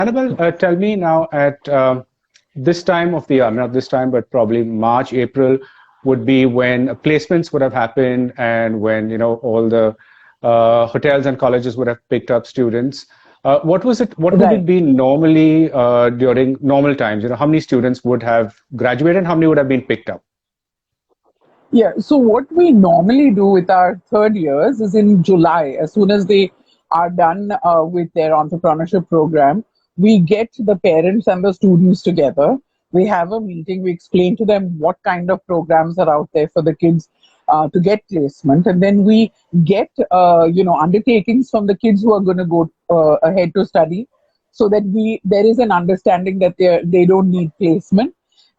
Annabelle, tell me now at this time of the year, not this time, but probably March, April would be when placements would have happened and when, all the hotels and colleges would have picked up students. What would it Right. be normally during normal times? How many students would have graduated and how many would have been picked up? Yeah. So what we normally do with our third years is in July, as soon as they are done with their entrepreneurship program, we get the parents and the students together. We have a meeting. We explain to them what kind of programs are out there for the kids to get placement, and then we get undertakings from the kids who are going to go ahead to study, so that we there is an understanding that they don't need placement.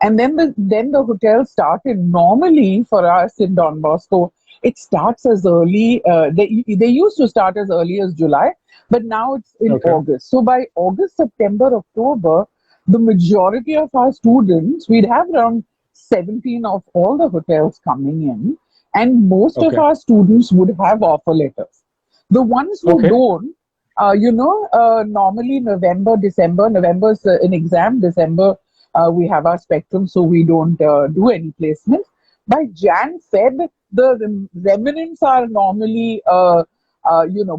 And then the hotel started normally for us in Don Bosco. It starts as early. They used to start as early as July, but now it's in Okay. August. So by August, September, October, the majority of our students, we'd have around 17 of all the hotels coming in, and most of Okay. our students would have offer letters. The ones who Okay. don't, normally November, December, November is an exam, December we have our spectrum, so we don't do any placements. By Jan, Feb, the remnants are normally,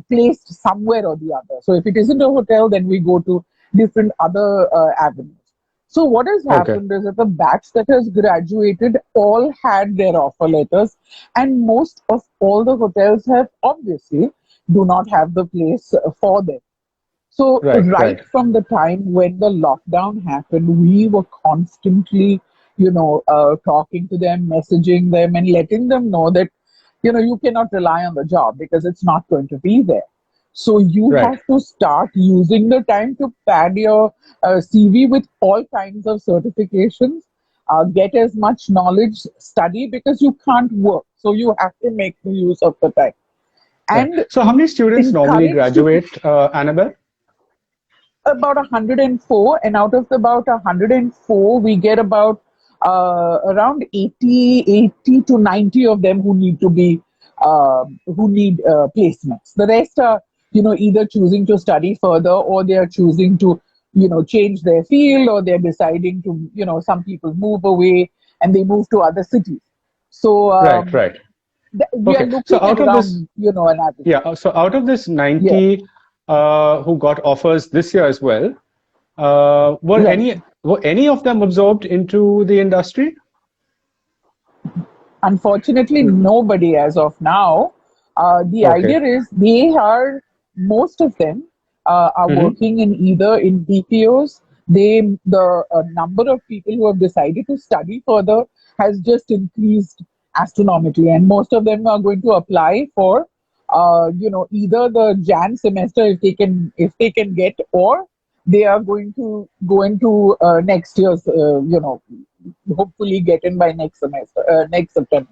placed somewhere or the other. So if it isn't a hotel, then we go to different other avenues. So what has Okay. happened is that the batch that has graduated all had their offer letters, and most of all the hotels have obviously do not have the place for them. So Right. right Right. from the time when the lockdown happened, we were constantly, talking to them, messaging them, and letting them know that, you cannot rely on the job because it's not going to be there. So you Right. have to start using the time to pad your CV with all kinds of certifications, get as much knowledge, study because you can't work. So you have to make the use of the time Right. and So how many students normally encourage to graduate, Annabelle? about 104, and out of about 104 we get about around 80 to 90 of them who need to be who need placements. The rest are either choosing to study further, or they are choosing to change their field, or they're deciding to some people move away and they move to other cities. So Right. Right. we are Okay. So looking at out of this, around an average. yeah. So out of this Yeah, 90 who got offers this year as well, right. were any of them absorbed into the industry? Unfortunately, nobody as of now. The Okay. idea is most of them are Hmm. working in either in BPOs. The number of people who have decided to study further has just increased astronomically, and most of them are going to apply for, either the Jan semester if they can get, or they are going to go into next year's, hopefully get in by next semester, next September.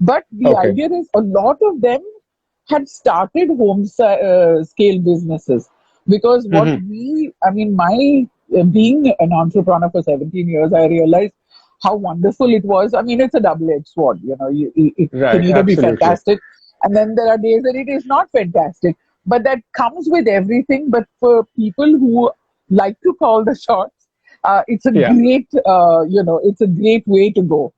But the Okay. idea is a lot of them had started scale businesses, because Hmm. my being an entrepreneur for 17 years, I realized how wonderful it was. I mean, it's a double-edged sword. It can Right. either be Absolutely. fantastic, and then there are days that it is not fantastic. But that comes with everything. But for people who like to call the shots, Yeah. it's a great way to go.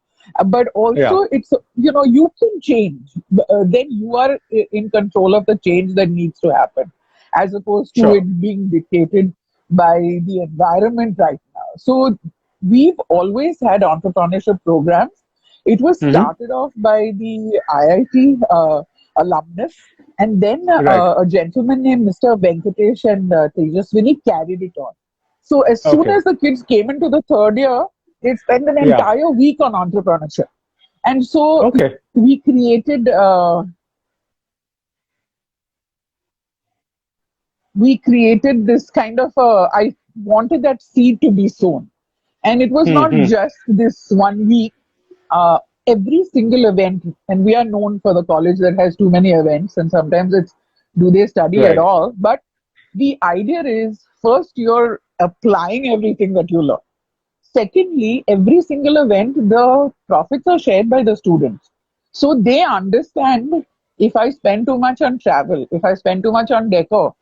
But Yeah. also you can change. Then you are in control of the change that needs to happen, as opposed to Sure. it being dictated by the environment right now. So we've always had entrepreneurship programs. It was Hmm. started off by the IIT alumnus, and then Right. a gentleman named Mr. Venkatesh and Tejaswini carried it on. So as soon Okay. as the kids came into the third year, they spent an Yeah. entire week on entrepreneurship. And so Okay. we created this kind of I wanted that seed to be sown. And it was not Hmm. just this 1 week. Uh, every single event, and we are known for the college that has too many events, and sometimes it's do they study at Right. all? But the idea is, first you're applying everything that you learn. Secondly, every single event, the profits are shared by the students. So they understand, if I spend too much on travel, if I spend too much on decor,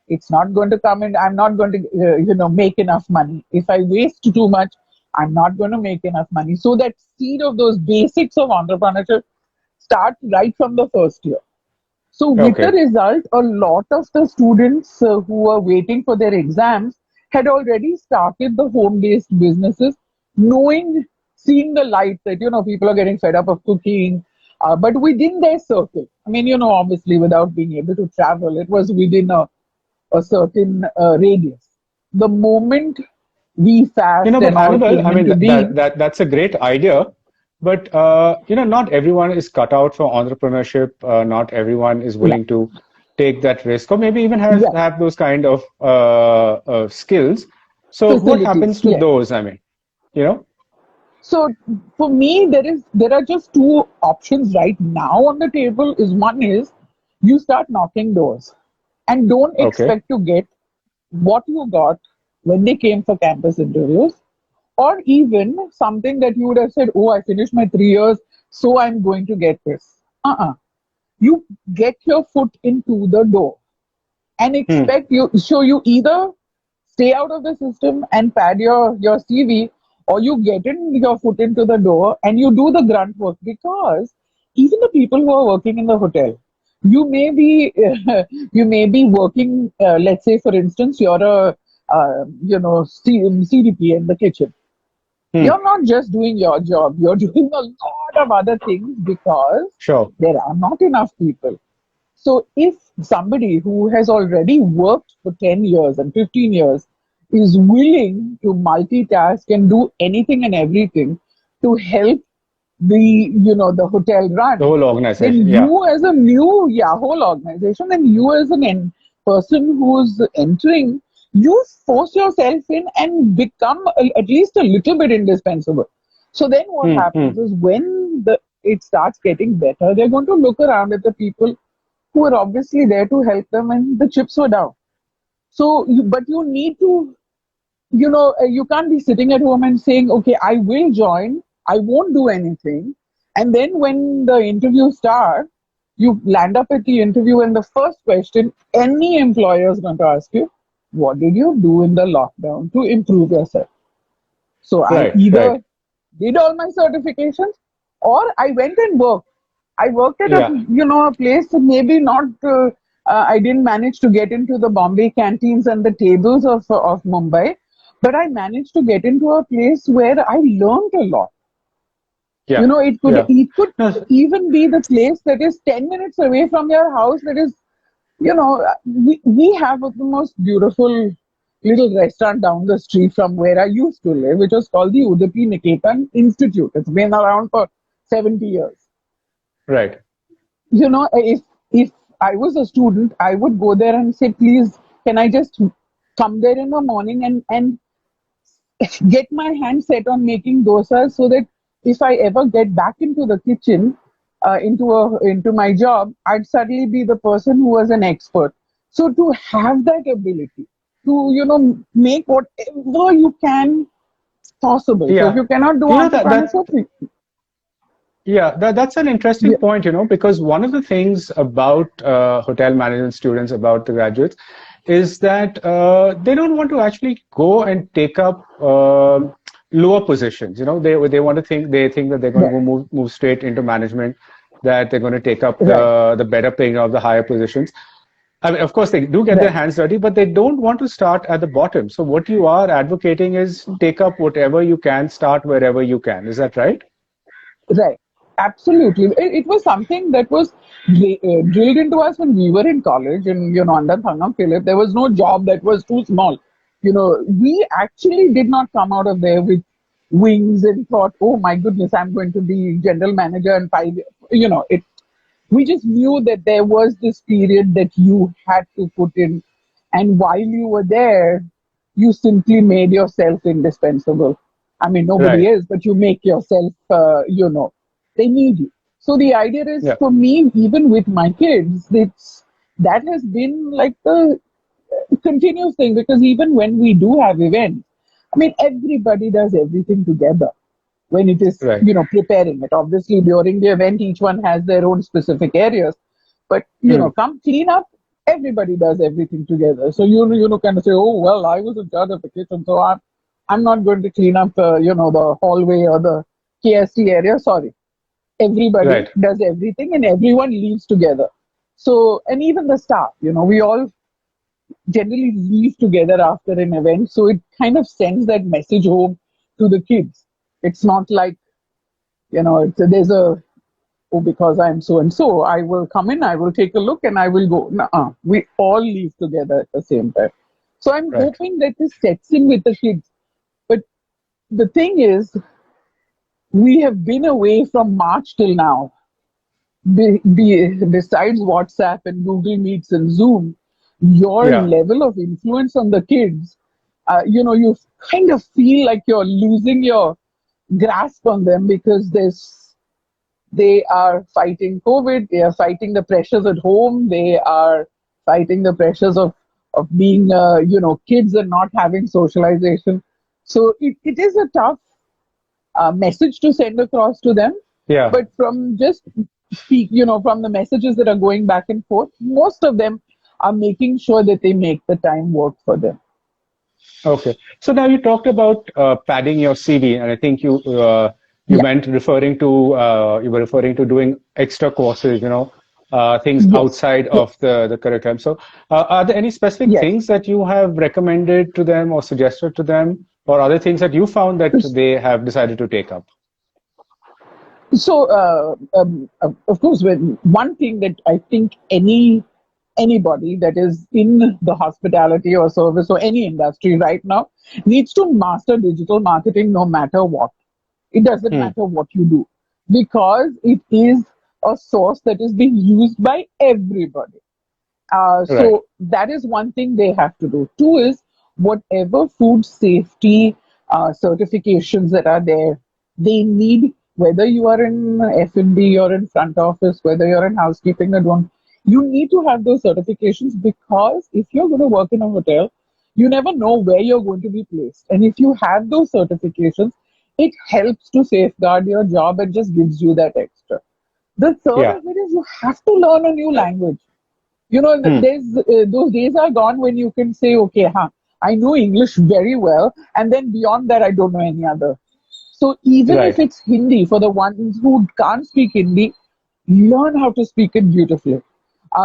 It's not going to come in. I'm not going to, make enough money. If I waste too much, I'm not going to make enough money. So that seed of those basics of entrepreneurship start right from the first year. So with the Okay. result, a lot of the students who were waiting for their exams had already started the home-based businesses, knowing, seeing the light that, people are getting fed up of cooking, but within their circle. I mean, obviously without being able to travel, it was within a certain radius. The moment we fast But and all Annabelle, came I mean into being, that's a great idea, but not everyone is cut out for entrepreneurship. Not everyone is yeah, willing to take that risk, or maybe even yeah, have those kind of skills. So what facilities, happens to yes. those? I mean, you know, So for me, there are just two options right now on the table. Is one is you start knocking doors and don't okay, expect to get what you got when they came for campus interviews, or even something that you would have said, "Oh, I finished my 3 years, so I'm going to get this." Uh-uh. You get your foot into the door and hmm, expect you so you either stay out of the system and pad your CV, or you get in your foot into the door and you do the grunt work, because even the people who are working in the hotel, you may be you may be working, let's say for instance you're a CDP in the kitchen. hmm, You're not just doing your job, you're doing a lot of other things because sure, there are not enough people. So if somebody who has already worked for 10 years and 15 years is willing to multitask and do anything and everything to help the hotel the run, whole organization, then yeah, you as a new, whole organization, then you as person who's entering, you force yourself in and become at least a little bit indispensable. So then what hmm, hmm, happens is when the it starts getting better, they're going to look around at the people who were obviously there to help them, and the chips were down. So, but you need to, you can't be sitting at home and saying, okay, I will join, I won't do anything. And then when the interview starts, you land up at the interview, and the first question any employer is going to ask you, what did you do in the lockdown to improve yourself? So I right, right, either did all my certifications or I went and worked. I worked at yeah, a place that maybe not. I didn't manage to get into the Bombay canteens and the tables of Mumbai, but I managed to get into a place where I learned a lot. yeah, yeah. It could No, even be the place that is 10 minutes away from your house. That is, we have the most beautiful little restaurant down the street from where I used to live, which was called the Udupi Niketan Institute. It's been around for 70 years. right. If I was a student, I would go there and say, please, can I just come there in the morning and get my hand set on making dosas, so that if I ever get back into the kitchen, into my job, I'd suddenly be the person who was an expert. So to have that ability to make whatever you can possible. So if Yeah. you cannot do That entrepreneurship, yeah, that's an interesting yeah, point, because one of the things about hotel management students, about the graduates, is that they don't want to actually go and take up lower positions. They think that they're going to right, go move straight into management, that they're going to take up right, the better paying of the higher positions. I mean, of course, they do get their right. hands dirty, but they don't want to start at the bottom. So what you are advocating is take up whatever you can, start wherever you can. Is that right? Right. Absolutely. It was something that was drilled into us when we were in college, and under Thangam Philip, there was no job that was too small. We actually did not come out of there with wings and thought, oh my goodness, I'm going to be general manager in 5 years. It we just knew that there was this period that you had to put in, and while you were there, you simply made yourself indispensable. I mean, nobody Right. is, but you make yourself, they need you. So the idea is, Yeah. for me, even with my kids, that has been like the continuous thing, because even when we do have events, I mean, everybody does everything together when it is, Right. preparing it. Obviously, during the event, each one has their own specific areas. But, Hmm. come clean up. everybody does everything together. So you kind of say, oh well, I was in charge of the kitchen, so I'm not going to clean up the hallway or the KST area. Sorry, everybody Right. does everything and everyone leaves together. So, and even the staff, we all generally leave together after an event. So it kind of sends that message home to the kids. It's not like, there's oh, because I'm so and so, I will come in, I will take a look, and I will go. Nuh-uh. We all leave together at the same time. So I'm Right. hoping that this sets in with the kids. But the thing is, we have been away from March till now. Besides WhatsApp and Google Meets and Zoom, your Yeah. level of influence on the kids, you kind of feel like you're losing your grasp on them because they are fighting COVID, they are fighting the pressures at home, they are fighting the pressures of being, kids and not having socialization. So it is a tough message to send across to them. Yeah. But from just from the messages that are going back and forth, most of them are making sure that they make the time work for them. Okay. So now you talked about padding your CV, and I think you Yeah. meant you were referring to doing extra courses, things Yes. outside of the curriculum. So are there any specific Yes. things that you have recommended to them or suggested to them, or other things that you found that they have decided to take up? So, of course, when one thing that I think anybody that is in the hospitality or service or any industry right now needs to master digital marketing no matter what. It doesn't Hmm. matter what you do because it is a source that is being used by everybody. Right. So that is one thing they have to do. Two is whatever food safety certifications that are there, they need, whether you are in F&B or in front office, whether you're in housekeeping or don't, you need to have those certifications because if you're going to work in a hotel, you never know where you're going to be placed. And if you have those certifications, it helps to safeguard your job and just gives you that extra. The third Yeah. of it is you have to learn a new language. Hmm. There's those days are gone when you can say, okay, I know English very well, and then beyond that, I don't know any other. So even if Right. it's Hindi, for the ones who can't speak Hindi, learn how to speak it beautifully.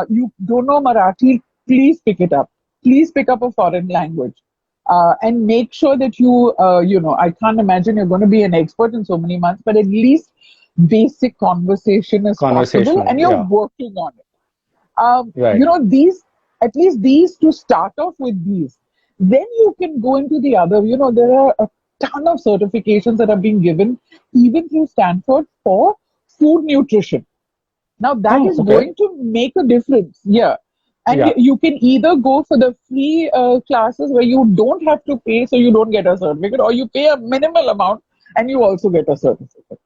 You don't know Marathi, please pick it up. Please pick up a foreign language. And make sure that I can't imagine you're going to be an expert in so many months, but at least basic conversation is possible Conversational. and you're Yeah. working on it. Right. These, at least these to start off with these. Then you can go into the other. There are a ton of certifications that are being given, even through Stanford, for food nutrition. Now that Oh, is okay. going to make a difference. Yeah. And Yeah. you can either go for the free classes where you don't have to pay, so you don't get a certificate, or you pay a minimal amount and you also get a certificate.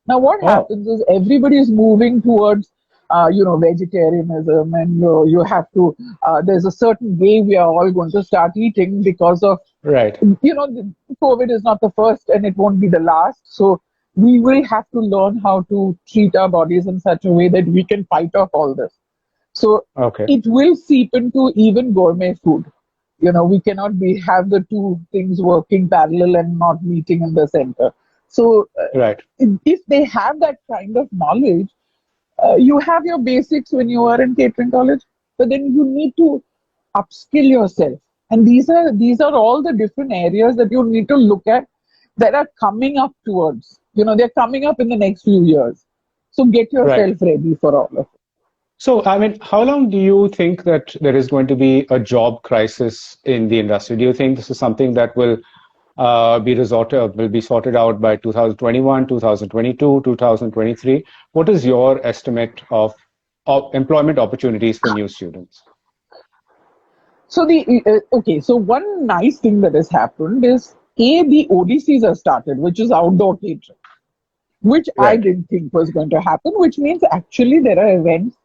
Now, what Oh, happens is everybody is moving towards, vegetarianism, and you have to. There's a certain way we are all going to start eating because of, right. COVID is not the first, and it won't be the last. So we will have to learn how to treat our bodies in such a way that we can fight off all this. So Okay. it will seep into even gourmet food. We cannot have the two things working parallel and not meeting in the center. So Right. if they have that kind of knowledge, you have your basics when you are in catering college, but then you need to upskill yourself. And these are all the different areas that you need to look at that are coming up towards. They're coming up in the next few years. So get Right. yourself ready for all of it. So, I mean, how long do you think that there is going to be a job crisis in the industry? Do you think this is something that will be sorted out by 2021, 2022, 2023? What is your estimate of employment opportunities for new students? So so one nice thing that has happened is the ODCs have started, which is outdoor catering, which I Right. didn't think was going to happen, which means actually there are events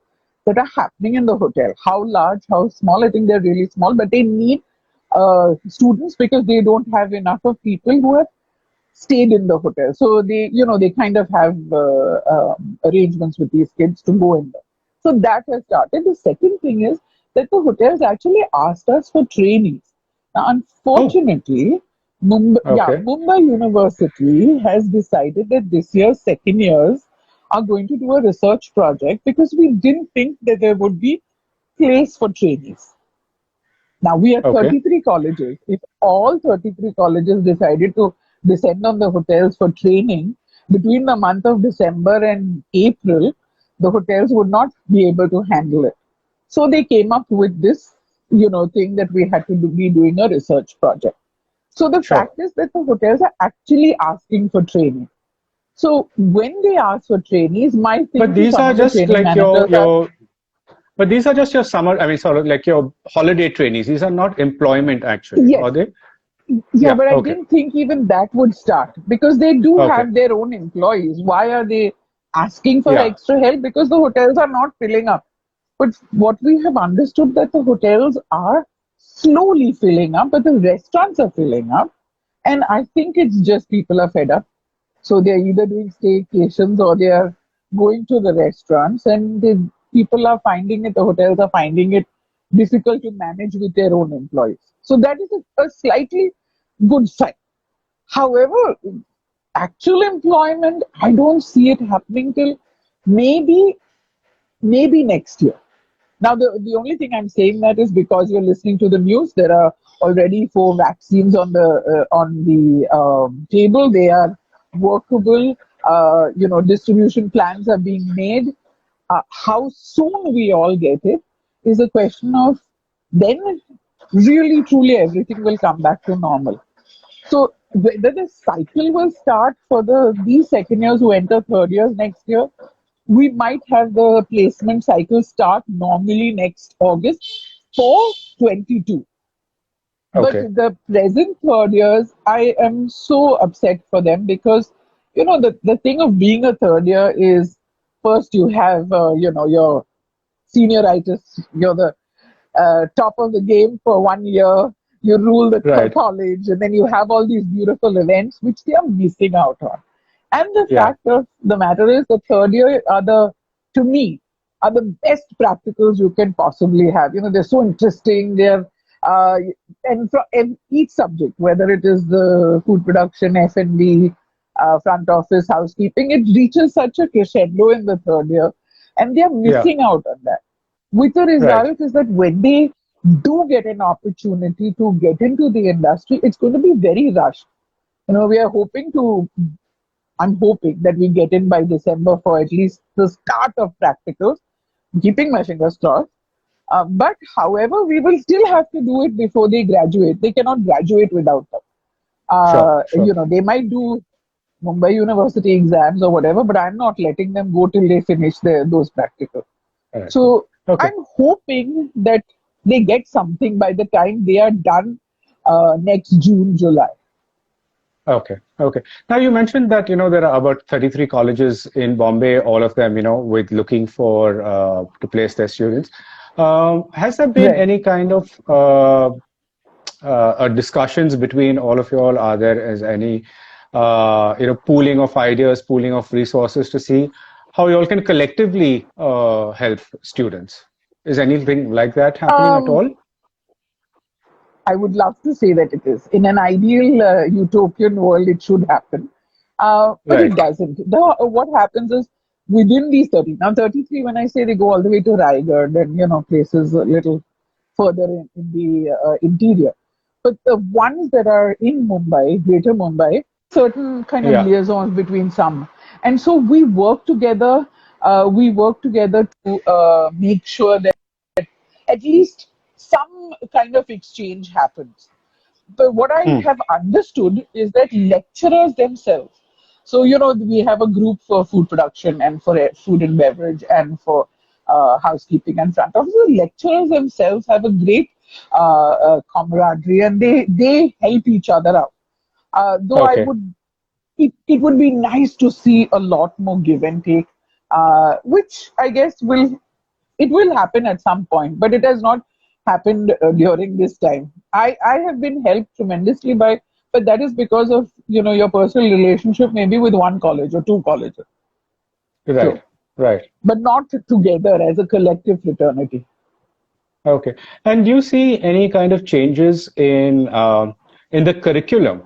that are happening in the hotel. How large, how small? I think they're really small, but they need students because they don't have enough of people who have stayed in the hotel. So they kind of have arrangements with these kids to go in there. So that has started. The second thing is that the hotels actually asked us for trainees. Now, Oh, unfortunately, okay. Mumbai University has decided that this year second years are going to do a research project because we didn't think that there would be place for trainees. Now we are Okay. 33 colleges. If all 33 colleges decided to descend on the hotels for training between the month of December and April, the hotels would not be able to handle it. So they came up with this, thing that we had to be doing a research project. So the Sure. fact is that the hotels are actually asking for training. So when they ask for trainees, my But thing to these some are of the just training like managers are, but these are just your summer, I mean, sort of like your holiday trainees. These are not employment actually, yes, are they? yeah, Yeah. but I Okay. didn't think even that would start because they do Okay. have their own employees. Why are they asking for Yeah. extra help? Because the hotels are not filling up. But what we have understood that the hotels are slowly filling up, but the restaurants are filling up. And I think it's just people are fed up. So they're either doing staycations or they are going to the restaurants, and the people are finding it, the hotels are finding it difficult to manage with their own employees. So that is a slightly good sign. However, actual employment, I don't see it happening till maybe maybe next year. Now, the only thing I'm saying that is because you're listening to the news. There are already 4 vaccines on the table. They are workable. Distribution plans are being made. How soon we all get it is a question of then really truly everything will come back to normal. So whether the cycle will start for these second years who enter third years next year, we might have the placement cycle start normally next August for 22. But Okay. the present third years, I am so upset for them because, the thing of being a third year is first you have, your senioritis, you're the top of the game for 1 year, you rule the Right. college, and then you have all these beautiful events which they are missing out on. And the Yeah. fact of the matter is, the third year to me, are the best practicals you can possibly have. They're so interesting. Uh, and for each subject, whether it is the food production, F&B, front office, housekeeping, it reaches such a crescendo in the third year, and they're Yeah. missing out on that. With the Right. result is that when they do get an opportunity to get into the industry, it's going to be very rushed. We are hoping to I'm hoping that we get in by December for at least the start of practicals, keeping my fingers crossed. But however, we will still have to do it before they graduate. They cannot graduate without them. Sure. Sure. They might do Mumbai University exams or whatever, but I'm not letting them go till they finish those practicals. All right. So Okay. I'm hoping that they get something by the time they are done next June, July. Okay. Okay. Now you mentioned that, there are about 33 colleges in Bombay, all of them, with looking for to place their students. Has there been Right. any kind of discussions between all of you all? Are there is any pooling of ideas, pooling of resources to see how you all can collectively help students? Is anything like that happening at Um, all? I would love to say that it is. In an ideal utopian world, it should happen. But it Right. doesn't. What happens is within these 30, now 33, when I say they go all the way to Raigad and, places a little further in the interior. But the ones that are in Mumbai, Greater Mumbai, certain kind of Yeah. liaisons between some. And so we work together. We work together to make sure that at least some kind of exchange happens. But what I Hmm. have understood is that lecturers themselves, so we have a group for food production and for food and beverage and for housekeeping and front office. The lecturers themselves have a great camaraderie, and they help each other out. Though Okay. it would be nice to see a lot more give and take, which I guess will happen at some point, but it has not happened during this time. I have been helped tremendously but that is because of your personal relationship maybe with one college or two colleges. Right. So, Right. but not together as a collective fraternity. Okay. And do you see any kind of changes in the curriculum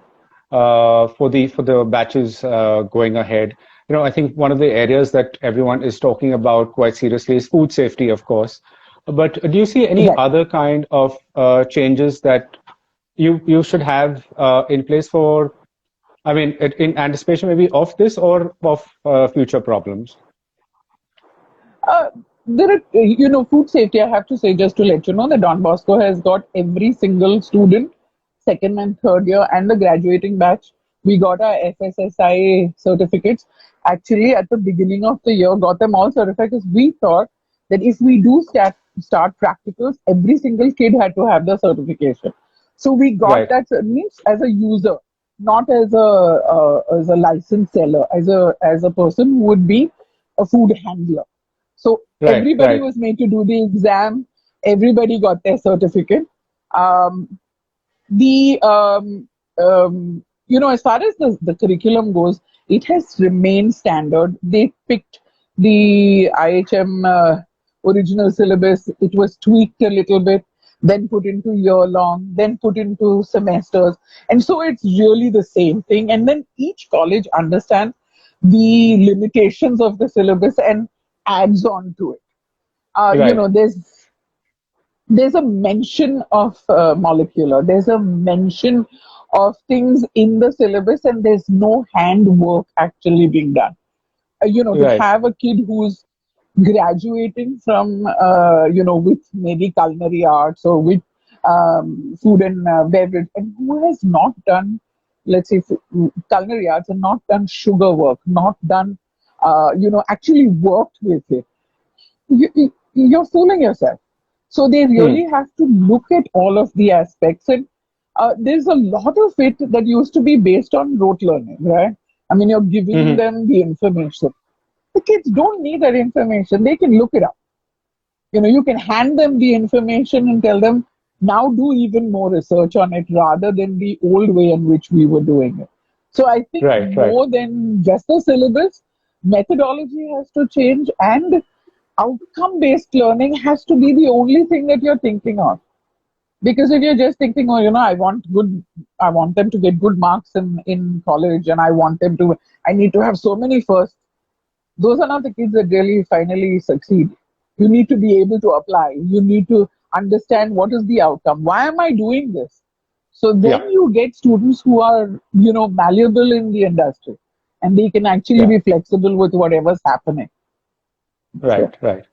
for the batches going ahead? You know, I think one of the areas that everyone is talking about quite seriously is food safety, of course. But do you see any Right. other kind of changes that you should have in place for, I mean, in anticipation maybe of this or of future problems? Uh, there are, food safety. I have to say, just to let you know, that Don Bosco has got every single student, second and third year, and the graduating batch. We got our FSSI certificates. Actually, at the beginning of the year, got them all certified because we thought that if we do start practicals, every single kid had to have the certification. So we got Right, that means as a user, not as a licensed seller, as a person who would be a food handler. So right, everybody right, was made to do the exam. Everybody got their certificate. Um, the as far as the curriculum goes, it has remained standard. They picked the IHM original syllabus. It was tweaked a little bit, then put into year long, then put into semesters, and so it's really the same thing. And then each college understands the limitations of the syllabus and adds on to it. right, There's a mention of molecular, there's a mention of things in the syllabus, and there's no handwork actually being done. To right. have a kid who's graduating from with maybe culinary arts or with food and beverage, and who has not done, let's say, culinary arts, and not done sugar work, not done actually worked with it, you're fooling yourself. So they Hmm. really have to look at all of the aspects. And there's a lot of it that used to be based on rote learning, right? I mean, you're giving Hmm. them the information. The kids don't need that information. They can look it up. You can hand them the information and tell them, now do even more research on it rather than the old way in which we were doing it. So I think Right, right. more than just the syllabus, methodology has to change, and outcome based learning has to be the only thing that you're thinking of. Because if you're just thinking, oh, I want them to get good marks in college, and I need to have so many firsts. Those are not the kids that really finally succeed. You need to be able to apply. You need to understand what is the outcome. Why am I doing this? So Yeah, then you get students who are, malleable in the industry, and they can actually yeah. be flexible with whatever's happening. Right, So, right.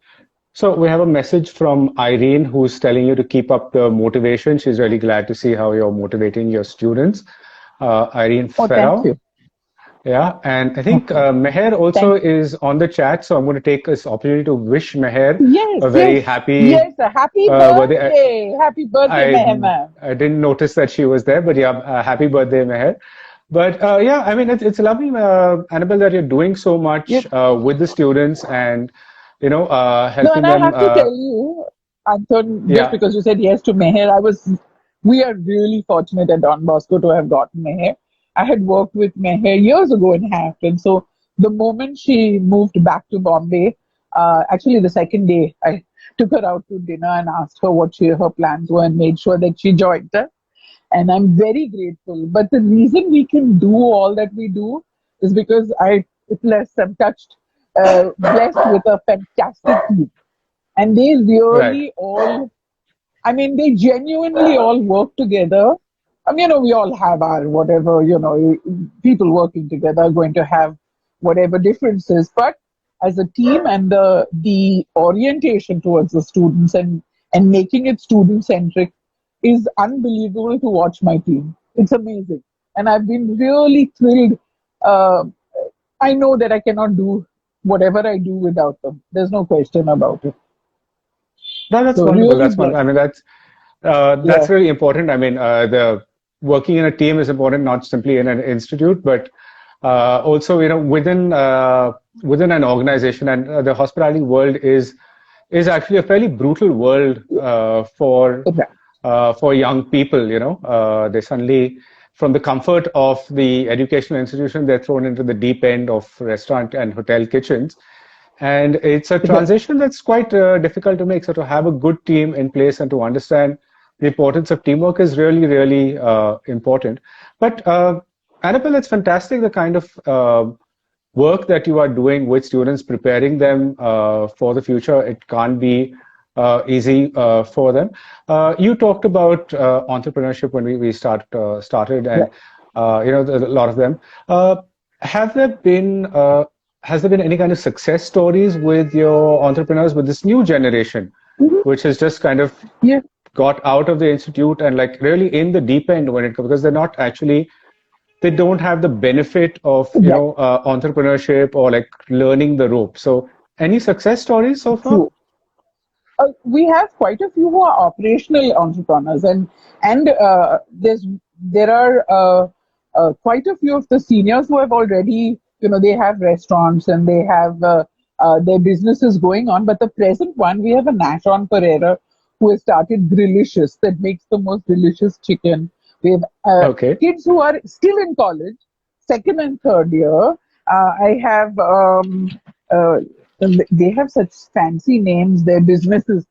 So we have a message from Irene who's telling you to keep up the motivation. She's really glad to see how you're motivating your students. Irene oh, thank Farrell. you. Yeah, and I think Okay. Meher also Thank is on the chat, so I'm going to take this opportunity to wish Meher Yes, a very yes, happy yes. A happy birthday. birthday. Happy birthday, I Mehman. I didn't notice that she was there, but yeah, happy birthday, Meher. But yeah, I mean, it's lovely, Annabelle, that you're doing so much Yep. with the students and No, helping and I them. have to tell you, Anton, just Yeah, because you said yes to Meher, we are really fortunate at Don Bosco to have gotten Meher. I had worked with Meher years ago in Hampton. So the moment she moved back to Bombay, actually the second day, I took her out to dinner and asked her what her plans were and made sure that she joined us. And I'm very grateful. But the reason we can do all that we do is because I'm blessed with a fantastic team, and they right. really all, I mean, they genuinely all work together. We all have our whatever, people working together are going to have whatever differences, but as a team, and the orientation towards the students, and making it student centric, is unbelievable to watch my team. It's amazing. And I've been really thrilled. Uh, I know that I cannot do whatever I do without them. There's no question about it. No, that's So wonderful. really That's wonderful. blessed. I mean, that's Yeah. really important. I mean, the working in a team is important, not simply in an institute, but also, within an organization. And the hospitality world is actually a fairly brutal world Yeah. for young people. They suddenly, from the comfort of the educational institution, they're thrown into the deep end of restaurant and hotel kitchens. And it's a transition that's quite difficult to make. So to have a good team in place and to understand the importance of teamwork is really, really important. But Annabelle, it's fantastic the kind of work that you are doing with students, preparing them for the future. It can't be easy for them. You talked about entrepreneurship when we started, and a lot of them. Have there been has there been any kind of success stories with your entrepreneurs with this new generation, which has just kind of got out of the institute and like really in the deep end when it comes, because they're not actually, they don't have the benefit of entrepreneurship or like learning the rope. So any success stories so far? True. We have quite a few who are operational entrepreneurs, and there are quite a few of the seniors who have already, they have restaurants and they have their businesses going on. But the present one, we have a Nashon Pereira who has started Grillicious, that makes the most delicious chicken. We have kids who are still in college, second and third year. I have they have such fancy names, their businesses.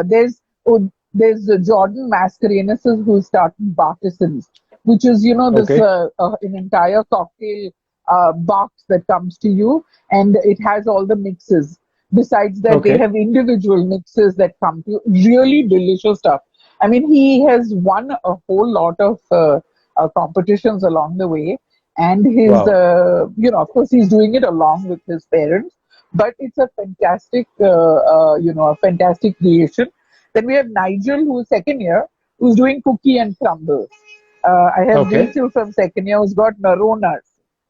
There's Jordan Mascarenas who started Bartisans, which is this an entire cocktail box that comes to you, and it has all the mixes. Besides that, they have individual mixes that come to you. Really delicious stuff. I mean, he has won a whole lot of competitions along the way, and his of course he's doing it along with his parents. But it's a fantastic, a fantastic creation. Then we have Nigel, who's second year, who's doing cookie and crumbles. I have Rachel from second year, who's got Naronas.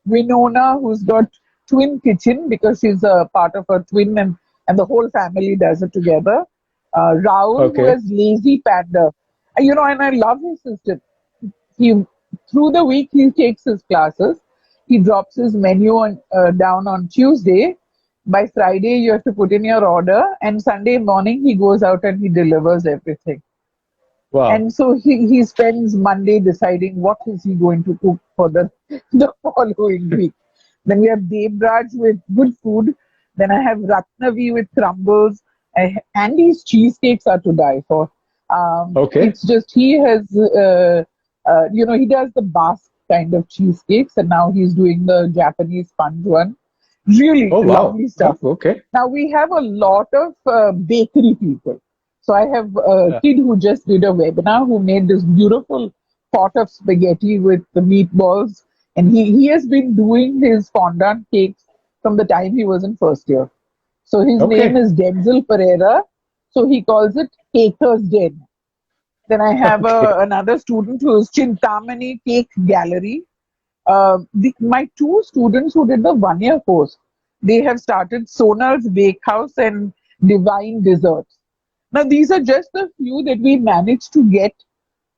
Winona, who's got Twin Kitchen, because she's a part of her twin, and the whole family does it together. Rahul, who has Lazy Panda. And I love his system. Through the week, he takes his classes. He drops his menu down on Tuesday. By Friday, you have to put in your order, and Sunday morning, he goes out and he delivers everything. Wow. And so he spends Monday deciding what is he going to cook for the following week. Then we have Debraj with good food. Then I have Ratnavi with crumbles. Andy's cheesecakes are to die for. It's just he has, he does the Basque kind of cheesecakes, and now he's doing the Japanese sponge one. Really lovely stuff. Now we have a lot of bakery people. So I have a kid who just did a webinar who made this beautiful pot of spaghetti with the meatballs, and he has been doing his fondant cakes from the time he was in first year. So his name is Denzel Pereira. So he calls it Caker's Den. Then I have another student who is Chintamani Cake Gallery. My two students who did the 1 year course, they have started Sonal's Bakehouse and Divine Desserts. Now, these are just a few that we managed to get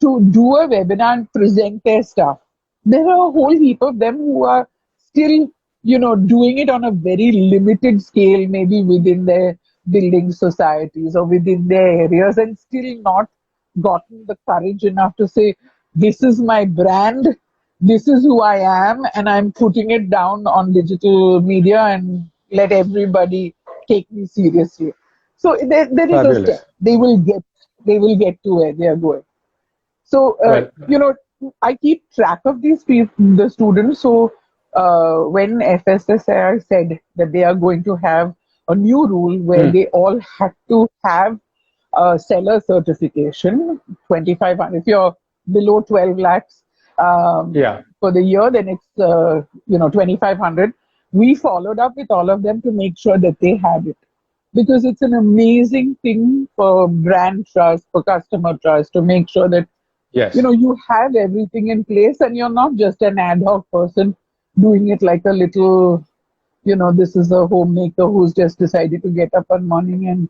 to do a webinar and present their stuff. There are a whole heap of them who are still, doing it on a very limited scale, maybe within their building societies or within their areas, and still not gotten the courage enough to say, this is my brand, this is who I am, and I'm putting it down on digital media and let everybody take me seriously. So there is a step. They will get to where they are going. So I keep track of these people, the students. So when FSSAI said that they are going to have a new rule where they all had to have a seller certification, 2,500. If you're below 12 lakhs for the year, then it's 2,500. We followed up with all of them to make sure that they had it. Because it's an amazing thing for brand trust, for customer trust, to make sure that you have everything in place and you're not just an ad hoc person doing it like a little, this is a homemaker who's just decided to get up one morning and,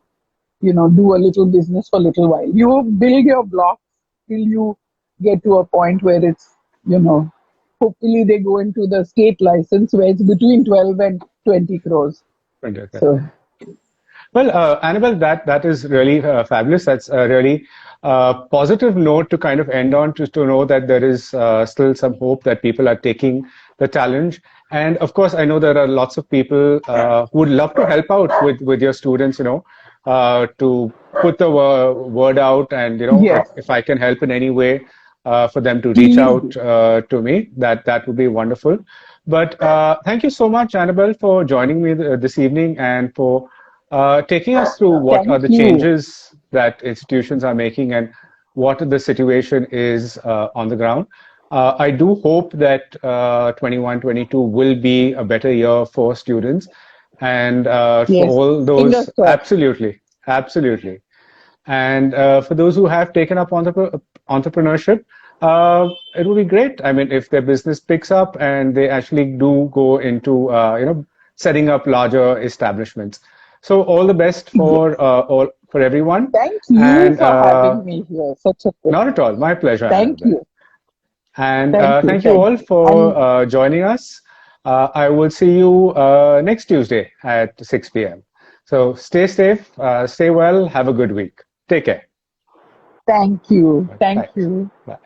do a little business for a little while. You build your blocks till you get to a point where it's, hopefully they go into the state license where it's between 12 and 20 crores. So. Well, Annabelle, that is really fabulous. That's a really positive note to kind of end on, to know that there is still some hope that people are taking the challenge. And of course, I know there are lots of people who would love to help out with your students, to put the word out, and Yes, if I can help in any way for them to reach please out do. to me, that would be wonderful. But thank you so much, Annabelle, for joining me this evening and for taking us through what are Thank the you. changes that institutions are making and what the situation is on the ground. I do hope that 21-22 will be a better year for students and for Yes, all fingers those, crossed. absolutely, absolutely. And for those who have taken up entrepreneurship, it would be great. I mean, if their business picks up and they actually do go into, setting up larger establishments. So all the best Yes. all for everyone. Thank you And for having me here. Such a not pleasure. at all, my pleasure, Thank Annabelle. you. And Thank you. thank you Thank all you. for And joining us. I will see you next Tuesday at 6 p.m. So stay safe, stay well, have a good week. Take care. thank you. Bye. Thank Thanks. you. Bye.